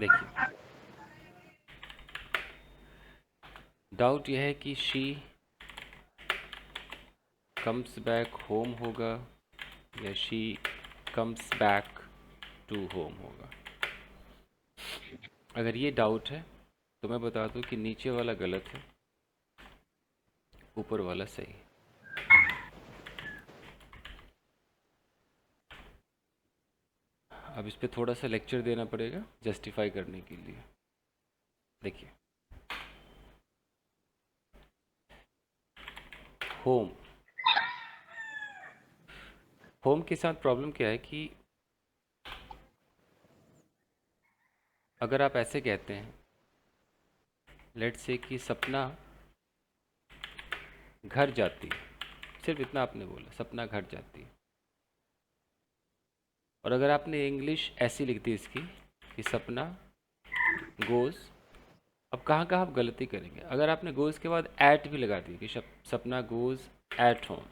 देखिए, डाउट यह है कि शी कम्स बैक होम होगा या she comes back to home होगा। अगर ये डाउट है तो मैं बता दूं कि नीचे वाला गलत है, ऊपर वाला सही। अब इस पे थोड़ा सा लेक्चर देना पड़ेगा जस्टिफाई करने के लिए। देखिए, होम, होम के साथ प्रॉब्लम क्या है कि अगर आप ऐसे कहते हैं, लेट्स से कि सपना घर जाती है, सिर्फ इतना आपने बोला, सपना घर जाती है। और अगर आपने इंग्लिश ऐसी लिख दी इसकी कि सपना गोज़, अब कहाँ कहाँ आप गलती करेंगे? अगर आपने गोज़ के बाद एट भी लगा दी कि सपना गोज़ एट होम,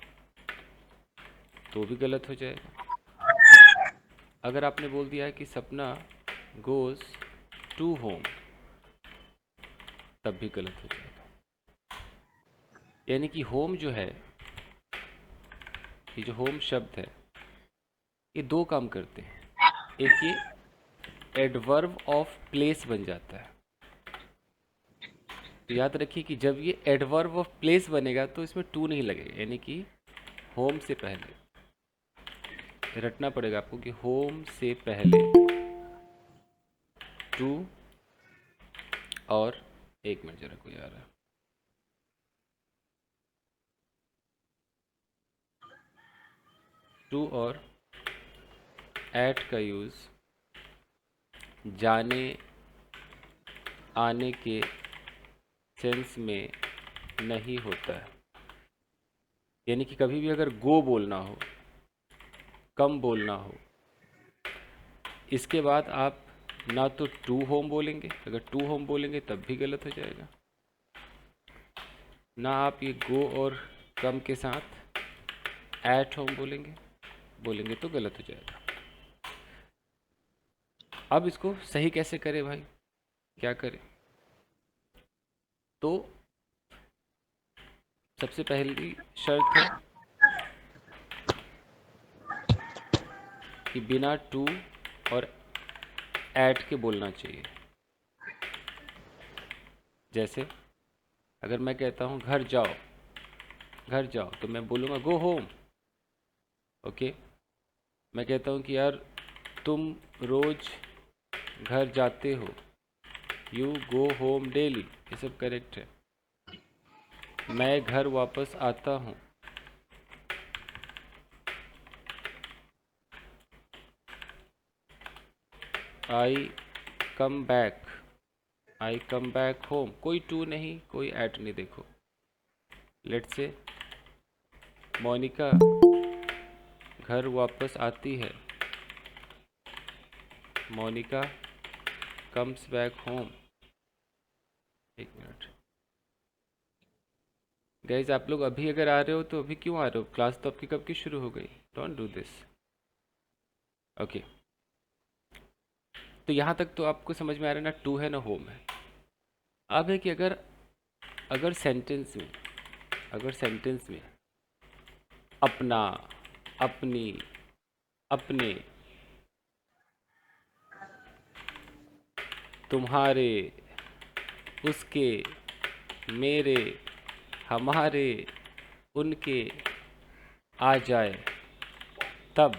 तो भी गलत हो जाएगा। अगर आपने बोल दिया है कि सपना गोज़ टू होम, तब भी गलत हो जाएगा। यानी कि होम जो है, ये जो होम शब्द है, ये दो काम करते हैं। एक ये एडवर्ब ऑफ प्लेस बन जाता है। तो याद रखिए कि जब ये एडवर्ब ऑफ प्लेस बनेगा तो इसमें टू नहीं लगेगा, यानी कि होम से पहले रटना पड़ेगा आपको कि होम से पहले टू, और एक मिनट जरा कोई आ रहा है, टू और एट का यूज़ जाने आने के सेंस में नहीं होता है। यानी कि कभी भी अगर गो बोलना हो, कम बोलना हो, इसके बाद आप ना तो टू होम बोलेंगे, अगर टू होम बोलेंगे तब भी गलत हो जाएगा, ना आप ये गो और कम के साथ एट होम बोलेंगे तो गलत हो जाएगा। अब इसको सही कैसे करें भाई, क्या करें? तो सबसे पहली शर्त है कि बिना टू और एट के बोलना चाहिए। जैसे अगर मैं कहता हूँ घर जाओ, घर जाओ, तो मैं बोलूँगा गो होम। ओके, मैं कहता हूँ कि यार तुम रोज घर जाते हो, यू गो होम डेली, ये सब करेक्ट है। मैं घर वापस आता हूँ, आई कम बैक, आई कम बैक होम, कोई टू नहीं, कोई एट नहीं। देखो, लेट्स से मोनिका घर वापस आती है, मोनिका कम्स बैक होम। एक मिनट गाइज, आप लोग अभी अगर आ रहे हो तो अभी क्यों आ रहे हो? क्लास तो आपकी कब की शुरू हो गई। Don't do this. ओके, तो यहाँ तक तो आपको समझ में आ रहा है ना, टू है ना होम है। अब है कि अगर अगर सेंटेंस में अगर सेंटेंस में अपना, अपनी, अपने, तुम्हारे, उसके, मेरे, हमारे, उनके आ जाए, तब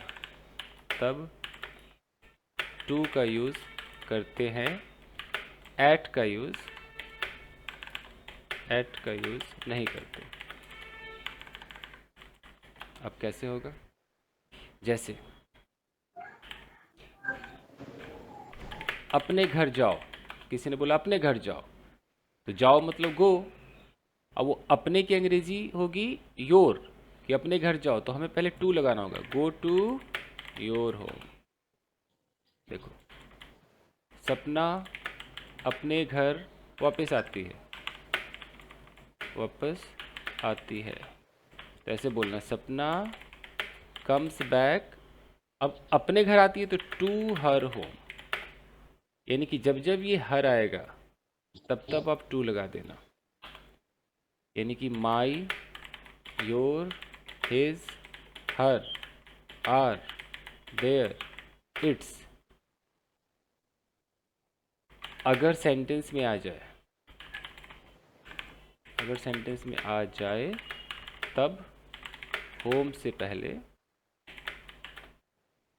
तब टू का यूज़ करते हैं, एट का यूज़ नहीं करते। अब कैसे होगा? जैसे अपने घर जाओ, किसी ने बोला अपने घर जाओ, तो जाओ मतलब गो। अब वो अपने की अंग्रेजी होगी योर, कि अपने घर जाओ, तो हमें पहले टू लगाना होगा, गो टू योर होम। देखो, सपना अपने घर वापस आती है, वापस आती है, तो ऐसे बोलना, सपना कम्स बैक। अब अपने घर आती है तो टू हर होम, यानी कि जब जब ये हर आएगा तब तब आप टू लगा देना। यानी कि my, your, his, her, our, their, its. अगर सेंटेंस में आ जाए, अगर सेंटेंस में आ जाए तब होम से पहले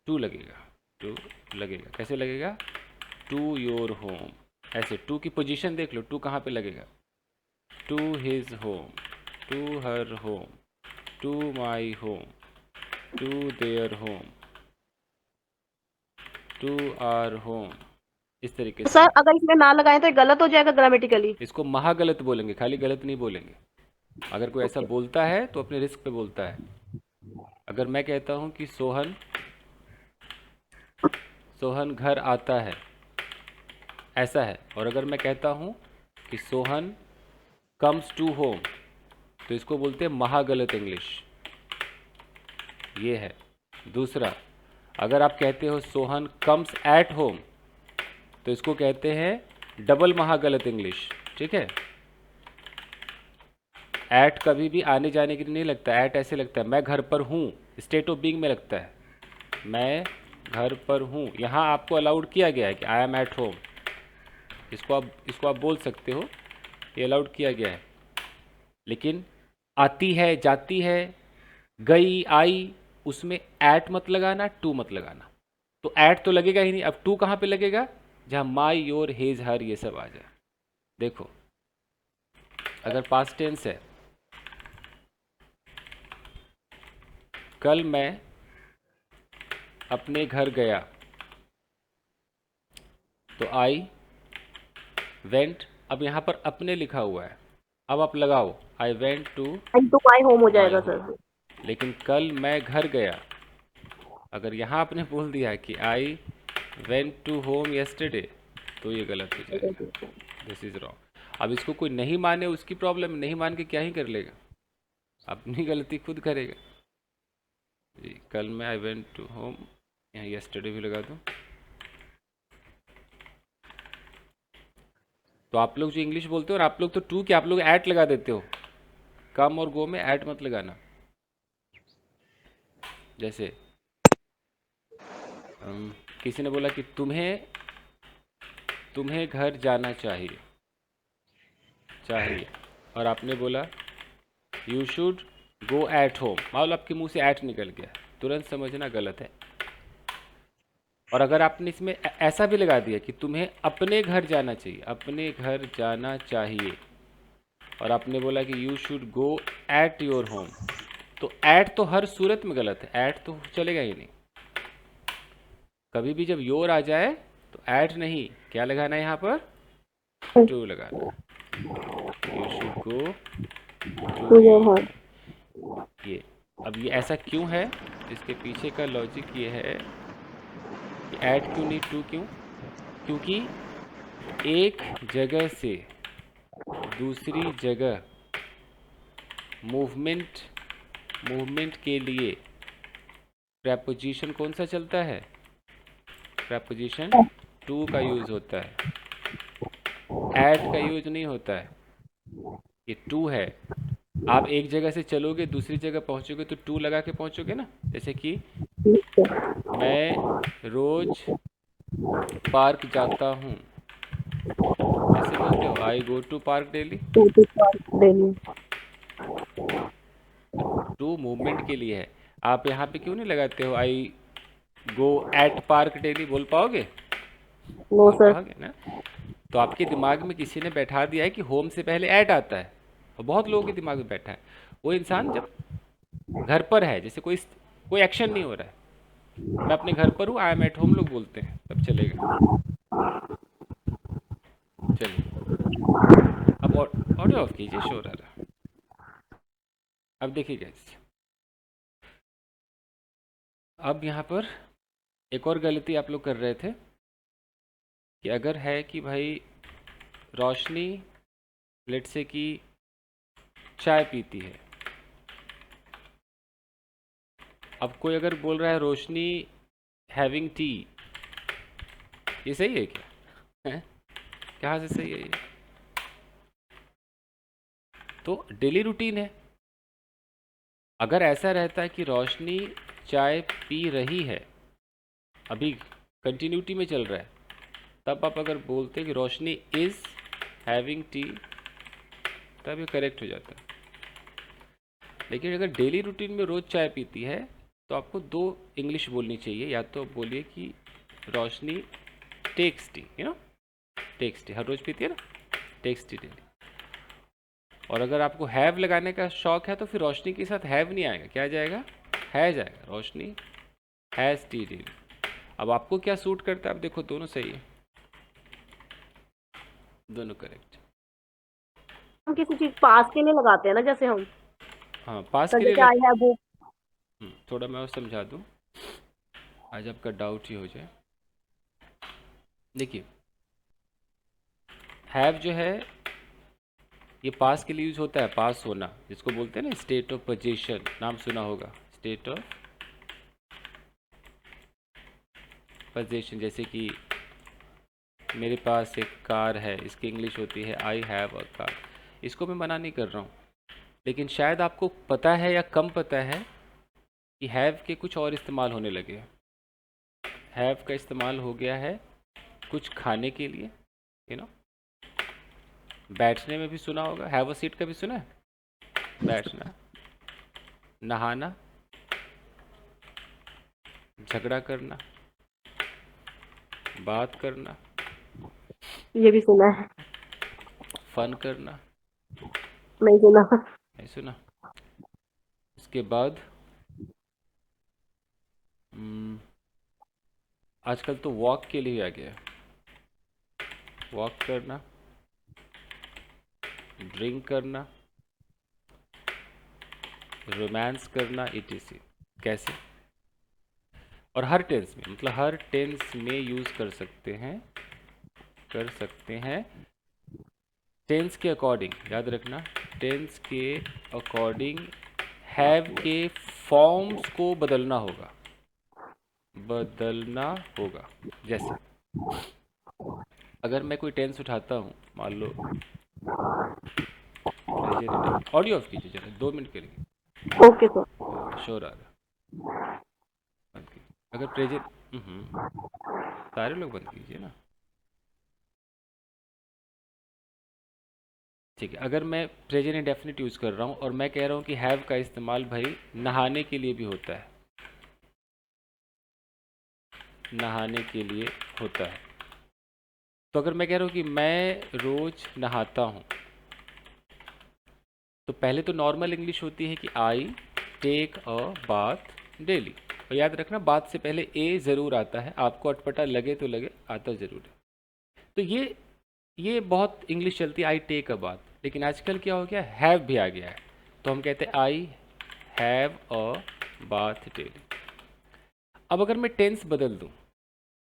टू लगेगा। टू लगेगा, कैसे लगेगा? टू योर होम, ऐसे। टू की पोजीशन देख लो, टू कहाँ पे लगेगा? To his home, to her home, to my home, to their home, to our home, इस तरीके से। सर अगर इसमें ना लगाएं तो ये गलत हो जाएगा ग्रामेटिकली? इसको महागलत बोलेंगे, खाली गलत नहीं बोलेंगे। अगर कोई ऐसा ओके। बोलता है तो अपने रिस्क पे बोलता है। अगर मैं कहता हूँ कि सोहन, सोहन घर आता है, ऐसा है। और अगर मैं कहता हूँ कि सोहन कम्स टू होम, तो इसको बोलते हैं महागलत इंग्लिश। ये है। दूसरा, अगर आप कहते हो सोहन कम्स एट होम, तो इसको कहते हैं डबल महागलत इंग्लिश। ठीक है? एट कभी भी आने जाने के लिए नहीं लगता। एट ऐसे लगता है मैं घर पर हूँ, स्टेट ऑफ बीइंग में लगता है, मैं घर पर हूँ। यहाँ आपको अलाउड किया गया है कि आई एम एट होम। इसको आप बोल सकते हो, ये अलाउड किया गया है। लेकिन आती है, जाती है, गई, आई, उसमें एट मत लगाना, टू मत लगाना। तो एट तो लगेगा ही नहीं। अब टू कहाँ पे लगेगा? जहाँ माई, योर, हिज, हर ये सब आ जाए। देखो, अगर पास्ट टेंस है, कल मैं अपने घर गया, तो आई वेंट। अब यहाँ पर अपने लिखा हुआ है, अब आप लगाओ I went to to my home हो माई जाएगा होम। सर। लेकिन कल मैं घर गया, अगर यहाँ आपने बोल दिया कि I went to home yesterday, तो ये गलत हो जाएगा। This is wrong. अब इसको कोई नहीं माने उसकी प्रॉब्लम, नहीं मान के क्या ही कर लेगा, अपनी गलती खुद करेगा जी। कल मैं आई वेंट टू होम, यहाँ येस्टरडे भी लगा दूँ। तो आप लोग जो इंग्लिश बोलते हो, और आप लोग तो टू की आप लोग ऐट लगा देते हो। कम और गो में ऐट मत लगाना। जैसे किसी ने बोला कि तुम्हें तुम्हें घर जाना चाहिए, चाहिए, और आपने बोला you should go at home. मान लो आपके मुंह से एट निकल गया, तुरंत समझना गलत है। और अगर आपने इसमें ऐसा भी लगा दिया कि तुम्हें अपने घर जाना चाहिए, अपने घर जाना चाहिए, और आपने बोला कि you should go at your home, तो एट तो हर सूरत में गलत है, एट तो चलेगा ही नहीं। कभी भी जब योर आ जाए तो एट नहीं, क्या लगाना है यहाँ पर? टू लगाना। You should go to to your your home. Home. ये, अब ये ऐसा क्यों है? इसके पीछे का लॉजिक ये है कि ऐड क्यों नहीं, टू क्यों? क्योंकि एक जगह से दूसरी जगह मूवमेंट मूवमेंट के लिए प्रेपोजिशन कौन सा चलता है? प्रेपोजिशन टू का यूज़ होता है, ऐट का यूज नहीं होता है। ये टू है। आप एक जगह से चलोगे, दूसरी जगह पहुंचोगे तो टू लगा के पहुंचोगे ना। जैसे कि मैं रोज पार्क जाता हूँ, ऐसे बोलते हो, I go to park daily. To to daily. To movement के लिए है। आप यहाँ पे क्यों नहीं लगाते हो I go at park daily? बोल पाओगे? नो बोल सर। पाओगे ना? तो आपके दिमाग में किसी ने बैठा दिया है कि होम से पहले एट आता है, और बहुत लोगों के दिमाग में बैठा है। वो इंसान जब घर पर है, जैसे कोई कोई एक्शन नहीं हो रहा है, मैं अपने घर पर हूँ, आई एम एट होम लोग बोलते हैं, तब चलेगा। चलिए, अब ऑडियो ऑफ कीजिए, शोर आ रहा है। अब देखिए गाइस, अब यहाँ पर एक और गलती आप लोग कर रहे थे कि अगर है कि भाई रोशनी लेट से कि चाय पीती है, अब कोई अगर बोल रहा है रोशनी हैविंग टी, ये सही है क्या? हैं? कहाँ से सही है ये? तो डेली रूटीन है। अगर ऐसा रहता है कि रोशनी चाय पी रही है, अभी कंटिन्यूटी में चल रहा है, तब आप अगर बोलते कि रोशनी इज हैविंग टी, तब ये करेक्ट हो जाता है। लेकिन अगर डेली रूटीन में रोज चाय पीती है तो आपको दो इंग्लिश बोलनी चाहिए। या तो आप बोलिए कि रोशनी टेक्स टी, टेक्स टी, हर रोज पीती है ना, टेक्स टी डेली। और अगर आपको हैव लगाने का शौक है तो फिर रोशनी के साथ हैव नहीं आएगा, क्या जाएगा? है जाएगा। रोशनी हैज टी डेली। अब आपको क्या सूट करता है? आप देखो, दोनों सही है, दोनों करेक्ट। हम किसी चीज पास के लिए लगाते हैं ना, जैसे हम हाँ, पास के लिए जैसे आई हैव बुक। थोड़ा मैं और समझा दूँ, आज आपका डाउट ही हो जाए। देखिए, हैव जो है ये पास के लिए यूज होता है, पास होना, जिसको बोलते हैं ना स्टेट ऑफ पोजीशन, नाम सुना होगा, स्टेट ऑफ पोजीशन। जैसे कि मेरे पास एक कार है, इसकी इंग्लिश होती है आई हैव अ कार। इसको मैं मना नहीं कर रहा हूँ, लेकिन शायद आपको पता है या कम पता है कि हैव के कुछ और इस्तेमाल होने लगे हैं। हैव का इस्तेमाल हो गया है कुछ खाने के लिए, बैठने में भी सुना होगा, हैव अ सीट का भी सुना है, बैठना, नहाना, झगड़ा करना, बात करना, ये भी सुना है। फन करना। नहीं सुना। नहीं सुना? इसके बाद आजकल तो वॉक के लिए आ गया है, वॉक करना, ड्रिंक करना, रोमांस करना, etc। कैसे? और हर टेंस में, मतलब हर टेंस में यूज कर सकते हैं, टेंस के अकॉर्डिंग, याद रखना, टेंस के अकॉर्डिंग हैव के फॉर्म्स को बदलना होगा। जैसे अगर मैं कोई टेंस उठाता हूँ, मान लो प्रेजेंट, ऑडियो ऑफ कीजिए जरा, 2 मिनट के लिए। Okay sir. शोर आ रहा, बंद कीजिए। अगर प्रेजेंट, सारे लोग बंद कीजिए ना, ठीक है। अगर मैं प्रेजेंट इंडेफिनिट यूज़ कर रहा हूँ और मैं कह रहा हूँ कि हैव का इस्तेमाल भाई नहाने के लिए भी होता है, नहाने के लिए होता है। तो अगर मैं कह रहा हूँ कि मैं रोज नहाता हूँ, तो पहले तो नॉर्मल इंग्लिश होती है कि I take a bath daily. और याद रखना, बात से पहले ए ज़रूर आता है, आपको अटपटा लगे तो लगे, आता ज़रूर है। तो ये बहुत इंग्लिश चलती है, आई टेक अ बाथ। लेकिन आजकल क्या हो गया, हैव भी आ गया है, तो हम कहते हैं आई हैव अ बाथ डेली। अब अगर मैं टेंस बदल दूं,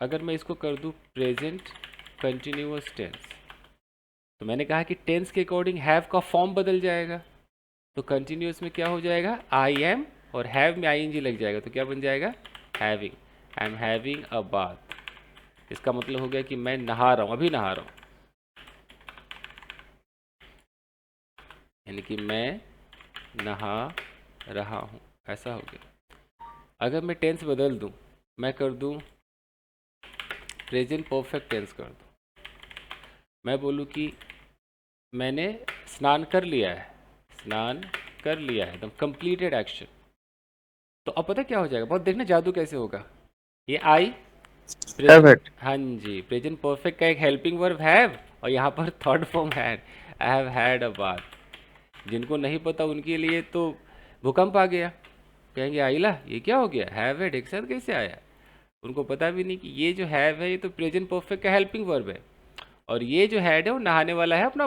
अगर मैं इसको कर दूं प्रेजेंट कंटिन्यूअस टेंस, तो मैंने कहा कि टेंस के अकॉर्डिंग हैव का फॉर्म बदल जाएगा। तो कंटिन्यूअस में क्या हो जाएगा, आई एम, और हैव में आई एन जी लग जाएगा, तो क्या बन जाएगा, having. I am having a bath. इसका मतलब हो गया कि मैं नहा रहा हूँ, अभी नहा रहा हूँ, यानी कि मैं नहा रहा हूँ, ऐसा हो गया। अगर मैं टेंस बदल दूँ, मैं कर दूँ प्रेजेंट परफेक्ट टेंस कर दूँ, मैं बोलूँ कि मैंने स्नान कर लिया है, स्नान कर लिया है, एकदम कंप्लीटेड एक्शन। तो अब पता क्या हो जाएगा, बहुत देखना जादू कैसे होगा। ये आई प्रेजेंट, हाँ जी, प्रेजेंट परफेक्ट का एक हेल्पिंग वर्ब हैव, और यहाँ पर third form had, I have had a bath. जिनको नहीं पता उनके लिए तो भूकंप आ गया, कहेंगे आइला ये क्या हो गया, हैव हैड एक साथ कैसे आया। उनको पता भी नहीं कि ये जो हैव है ये तो प्रेजेंट परफेक्ट का हेल्पिंग वर्ब है, और ये जो हैड है वो नहाने वाला है, अपना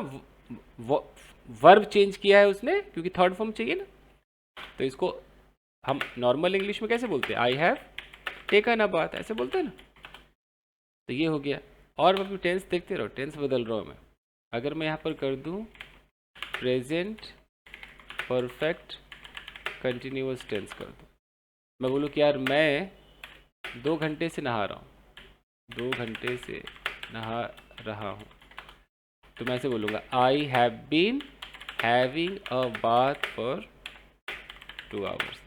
वर्ब चेंज किया है उसने, क्योंकि थर्ड फॉर्म चाहिए ना। तो इसको हम नॉर्मल इंग्लिश में कैसे बोलते हैं, I have taken a bath, ऐसे बोलते हैं ना। तो ये हो गया। और अभी टेंस देखते रहो, टेंस बदल रहा हूँ मैं। अगर मैं यहाँ पर कर दूँ प्रेजेंट परफेक्ट कंटिन्यूअस टेंस कर दूँ, मैं बोलूँ कि यार मैं 2 घंटे से नहा रहा हूँ, 2 घंटे से नहा रहा हूँ, तो मैं ऐसे बोलूँगा I have been having a bath for 2 hours.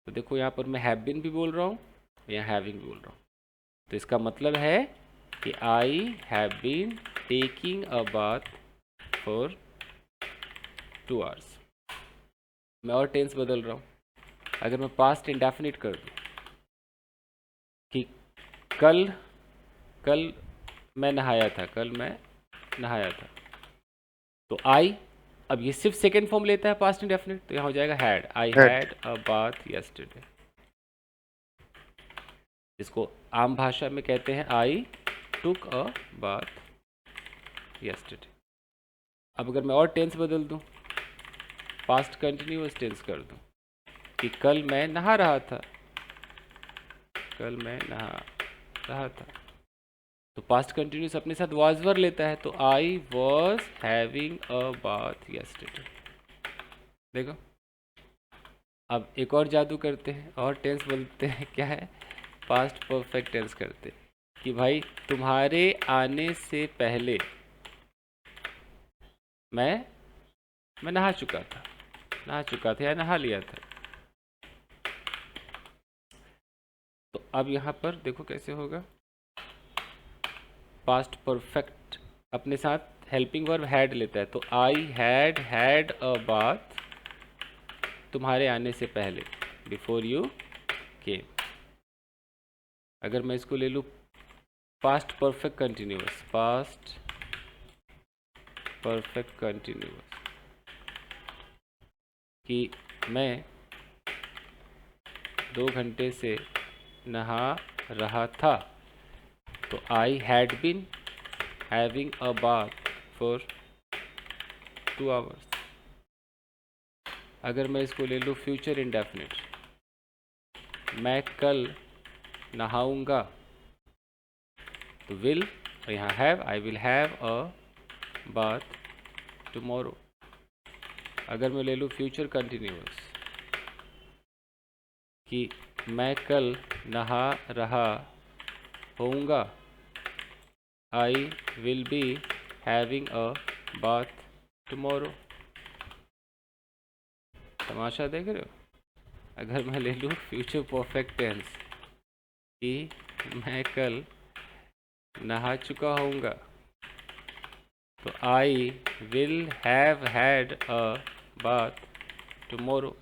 तो देखो यहाँ पर मैं हैव बीन भी बोल रहा हूँ, या हैविंग भी बोल रहा हूँ। तो इसका मतलब है कि I have been taking a bath for 2 hours. मैं और टेंस बदल रहा हूँ। अगर मैं पास्ट इंडेफिनिट कर दूँ कि कल कल मैं नहाया था, कल मैं नहाया था, तो आई, अब ये सिर्फ सेकेंड फॉर्म लेता है पास्ट इंडेफिनिट, तो यहाँ हो जाएगा had, I had, had a bath yesterday. इसको आम भाषा में कहते हैं आई टुक अ बाथ यस्टरडे। अब अगर मैं और टेंस बदल दूं, पास्ट कंटिन्यूअस टेंस कर दूं कि कल मैं नहा रहा था, कल मैं नहा रहा था, तो पास्ट कंटिन्यूअस अपने साथ वाज वर लेता है, तो I was having a bath yesterday. देखो, अब एक और जादू करते हैं और टेंस बोलते हैं, क्या है, पास्ट परफेक्ट टेंस करते हैं कि भाई तुम्हारे आने से पहले मैं नहा चुका था या नहा लिया था। तो अब यहाँ पर देखो कैसे होगा, पास्ट परफेक्ट अपने साथ हेल्पिंग वर्ब हैड लेता है, तो आई हैड अ बाथ तुम्हारे आने से पहले, बिफोर यू केम। अगर मैं इसको ले लूँ past perfect continuous, past perfect continuous कि मैं 2 घंटे से नहा रहा था, तो I had been having a bath for 2 hours. अगर मैं इसको ले लूँ फ्यूचर इंडेफिनिट, मैं कल नहाऊंगा, तो विल, और यहाँ have, I will have a bath tomorrow. अगर मैं ले लूँ फ्यूचर कंटिन्यूअस कि मैं कल नहा रहा होऊंगा, I will be having a bath tomorrow. तमाशा देख रहे हो? अगर मैं ले लूँ फ्यूचर परफेक्ट टेंस कि मैं कल नहा चुका होऊंगा, तो आई will have had a bath tomorrow.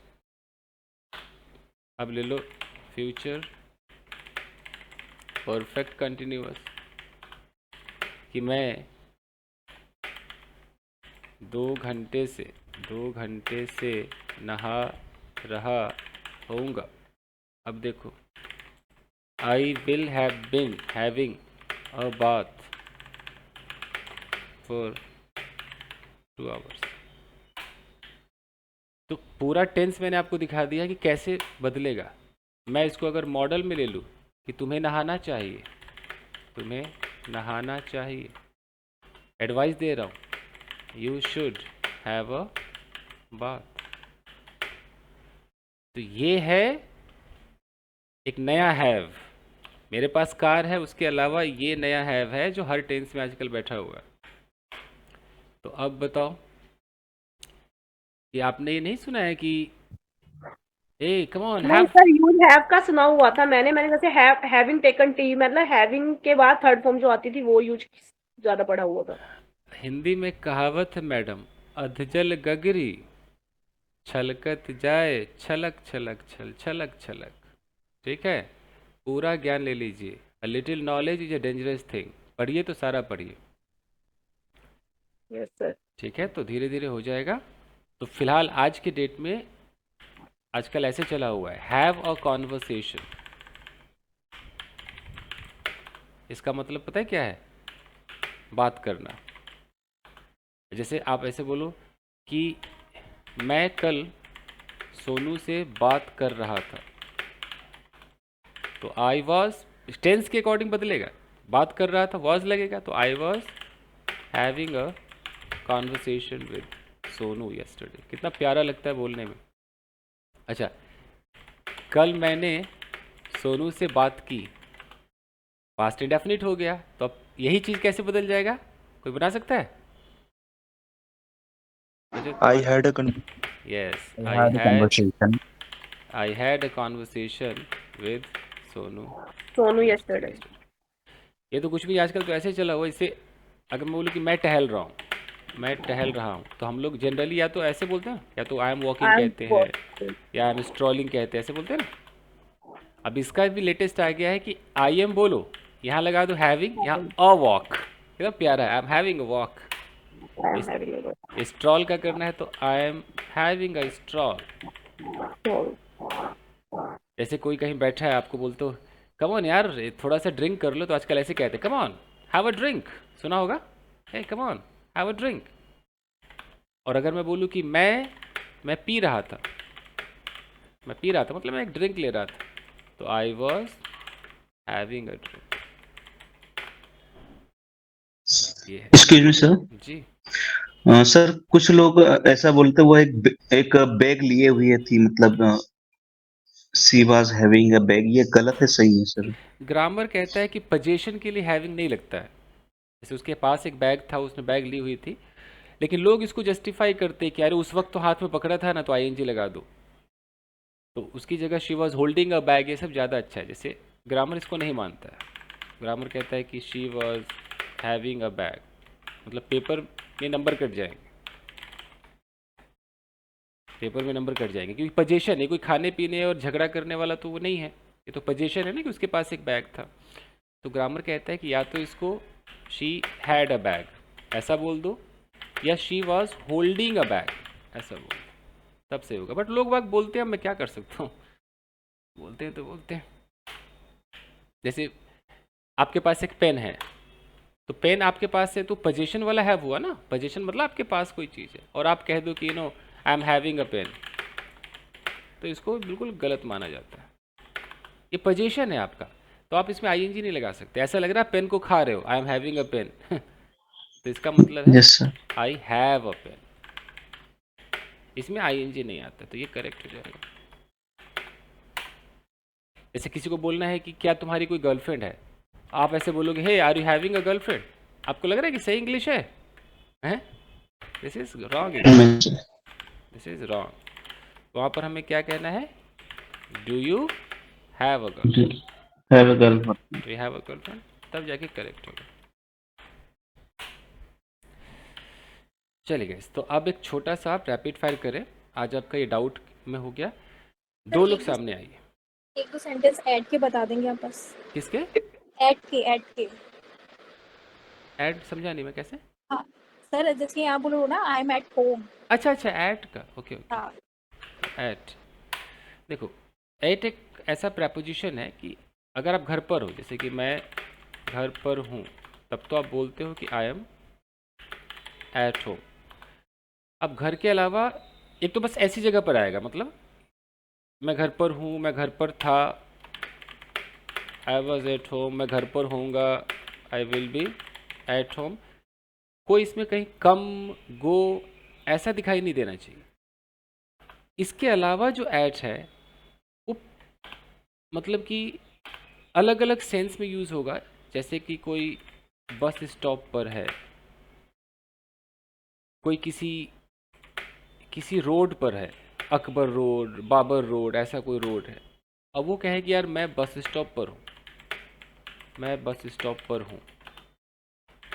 अब ले लो फ्यूचर परफेक्ट कंटिन्यूअस कि मैं 2 घंटे से नहा रहा होऊंगा। अब देखो, I will have been having a bath for 2 hours. तो पूरा टेंस मैंने आपको दिखा दिया कि कैसे बदलेगा। मैं इसको अगर मॉडल में ले लूँ कि तुम्हें नहाना चाहिए, तुम्हें नहाना चाहिए, एडवाइस दे रहा हूँ, you should have a bath. तो ये है एक नया हैव, मेरे पास कार है, उसके अलावा ये नया हैव है जो हर टेंस में आजकल बैठा हुआ है। तो अब बताओ कि आपने ये नहीं सुना है कि ए कम ऑन नहीं हैव, सर, यूज हैव का सुना हुआ था मैंने जैसे हैविंग टेकन टी, मतलब हैविंग के बाद थर्ड फॉर्म जो आती थी वो यूज ज्यादा पढ़ा हुआ था। हिंदी में कहावत है मैडम, अधजल गगरी छलकत जाए छलक छलक छल छलक छलक। ठीक है, पूरा ज्ञान ले लीजिए। A little knowledge is a dangerous thing. पढ़िए तो सारा पढ़िए। Yes sir. ठीक है, तो धीरे धीरे हो जाएगा। तो फिलहाल आज के डेट में आजकल ऐसे चला हुआ है, हैव अ कॉन्वर्सेशन। इसका मतलब पता है क्या है? बात करना। जैसे आप ऐसे बोलो कि मैं कल सोनू से बात कर रहा था, तो आई वॉज, टेंस के अकॉर्डिंग बदलेगा, बात कर रहा था वॉज लगेगा, तो I was having a conversation with Sonu yesterday. कितना प्यारा लगता है बोलने में। अच्छा, कल मैंने सोनू से बात की, पास्ट इंडेफिनिट हो गया, तो अब यही चीज़ कैसे बदल जाएगा, कोई बना सकता है मुझे I तुम्हारे? had a yes, I had a conversation. I had a conversation with Sonu Sonu yesterday. ये तो कुछ भी आजकल तो ऐसे चला हुआ, इससे अगर मैं बोलूँ कि मैं टहल रहा हूँ, मैं टहल रहा हूँ, तो हम लोग जनरली या तो ऐसे बोलते हैं, या तो I am walking I am कहते हैं, या आई एम स्ट्रॉलिंग कहते हैं, ऐसे बोलते हैं ना। अब इसका भी लेटेस्ट आ गया है कि आई एम बोलो, यहाँ लगा दो हैविंग, यहाँ अ वॉक, कितना प्यारा है, आई am having a walk. I am having stroll का करना है तो आई एम हैविंग अ स्ट्रॉल। जैसे कोई कहीं बैठा है, आपको बोलते हो कम ऑन यार थोड़ा सा ड्रिंक कर लो, तो आजकल ऐसे कहते हैं come on have a drink, सुना होगा, hey come on have a drink. और अगर मैं बोलूँ कि मैं पी रहा था, मैं पी रहा था मतलब मैं एक ड्रिंक ले रहा था, तो I was having a drink. ये है एक्सक्यूज मी सर। जी। सर कुछ लोग ऐसा बोलते वो एक बैग लिए हुए थी, मतलब she was having a bag, ये गलत है सही है सर? ग्रामर कहता है कि पोजीशन के लिए हैविंग नहीं लगता है। जैसे उसके पास एक बैग था, उसने बैग ली हुई थी, लेकिन लोग इसको जस्टिफाई करते हैं कि अरे उस वक्त तो हाथ में पकड़ा था ना, तो आईएनजी लगा दो, तो उसकी जगह she was holding a bag, ये सब ज़्यादा अच्छा है। जैसे ग्रामर इसको नहीं मानता है, ग्रामर कहता है कि she was having a bag, मतलब पेपर में नंबर कट जाएंगे, पेपर में नंबर कट जाएंगे, क्योंकि पोजीशन है, कोई खाने पीने और झगड़ा करने वाला तो वो नहीं है, ये तो पोजीशन है ना कि उसके पास एक बैग था। तो ग्रामर कहता है कि या तो इसको शी हैड अ बैग ऐसा बोल दो, या she was holding a bag ऐसा बोल दो, तब से होगा। बट लोग बाग बोलते हैं, मैं क्या कर सकता हूँ, बोलते हैं तो बोलते हैं। जैसे आपके पास एक पेन है, तो पेन आपके पास है तो पोजीशन वाला है हुआ ना, पोजीशन मतलब आपके पास कोई चीज़ है, और आप कह दो कि no I am having a pen, तो इसको बिल्कुल गलत माना जाता है। ये पोजीशन है आपका, तो आप इसमें आईएनजी नहीं लगा सकते। ऐसा लग रहा है पेन को खा रहे हो, I am having a pen तो इसका मतलब है yes sir. I have a pen, इसमें आईएनजी नहीं आता, तो ये करेक्ट हो जाएगा। जैसे किसी को बोलना है कि क्या तुम्हारी कोई गर्लफ्रेंड है, आप ऐसे बोलोगे hey are you having a girlfriend, आपको लग रहा है कि सही इंग्लिश है, हैं? This is wrong English, this is wrong. वहाँ पर हमें क्या कहना है, do you have a girlfriend, have a girlfriend. Do you have a girlfriend, तब जाके करेक्ट होगा। चलिए गाइस, तो अब एक छोटा सा आप रैपिड फायर करें, आज आपका ये डाउट में हो गया। दो लोग सामने आइए। एक दो सेंटेंस ऐड के बता देंगे आप बस। किसके? ऐड के। ऐड समझा नहीं मैं, कैसे? हाँ सर, जैसे यहाँ बोलो ना आई एम एट होम। अच्छा अच्छा, ऐड का, ओके ओके। हाँ ऐट, देखो ऐट एक ऐसा प्रपोजिशन है कि अगर आप घर पर हो, जैसे कि मैं घर पर हूँ, तब तो आप बोलते हो कि आई एम एट होम। अब घर के अलावा एक तो बस ऐसी जगह पर आएगा, मतलब मैं घर पर हूँ, मैं घर पर था, आई वॉज एट होम, मैं घर पर होऊंगा, I will B at home. कोई इसमें कहीं कम गो ऐसा दिखाई नहीं देना चाहिए। इसके अलावा जो एट है वो मतलब कि अलग अलग सेंस में यूज़ होगा। जैसे कि कोई बस स्टॉप पर है, कोई किसी किसी रोड पर है, अकबर रोड, बाबर रोड, ऐसा कोई रोड है। अब वो कहे कि यार मैं बस स्टॉप पर हूँ, मैं बस स्टॉप पर हूँ,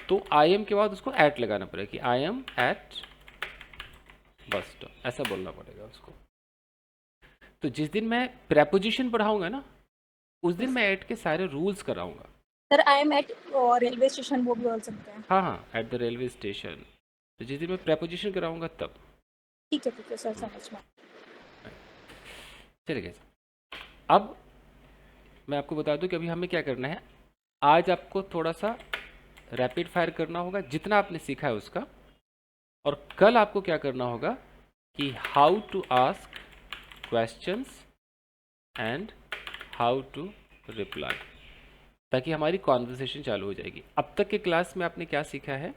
तो आई एम के बाद उसको एट लगाना पड़ेगा कि I am at bus stop, ऐसा बोलना पड़ेगा उसको। तो जिस दिन मैं प्रेपोजिशन पढ़ाऊंगा ना, उस दिन मैं एट के सारे रूल्स कराऊंगा। Sir, I am eight railway station वो भी बोल सकते हैं। हाँ हाँ, एट द रेलवे स्टेशन, तो जिस दिन मैं प्रेपोजिशन कराऊंगा तब। ठीक है सर, समझ में। चलिए अब मैं आपको बता दूं कि अभी हमें क्या करना है। आज आपको थोड़ा सा रैपिड फायर करना होगा जितना आपने सीखा है उसका, और कल आपको क्या करना होगा कि how to ask questions and how to reply, ताकि हमारी कॉन्वर्सेशन चालू हो जाएगी। अब तक के क्लास में आपने क्या सीखा है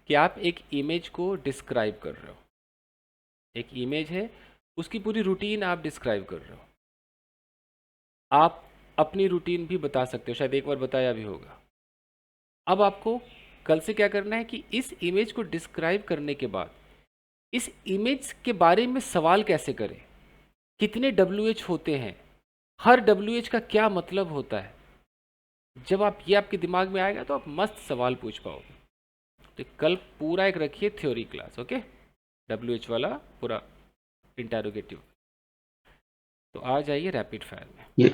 कि आप एक इमेज को डिस्क्राइब कर रहे हो, एक इमेज है उसकी पूरी रूटीन आप डिस्क्राइब कर रहे हो। आप अपनी रूटीन भी बता सकते हो, शायद एक बार बताया भी होगा। अब आपको कल से क्या करना है कि इस इमेज को डिस्क्राइब करने के बाद इस इमेज के बारे में सवाल कैसे करें, कितने WH होते हैं, हर WH का क्या मतलब होता है। जब आप ये आपके दिमाग में आएगा तो आप मस्त सवाल पूछ पाओगे। तो कल पूरा एक रखिए थ्योरी क्लास, ओके, WH वाला पूरा इंटेरोगेटिव। तो आ जाइए रैपिड फायर में। ये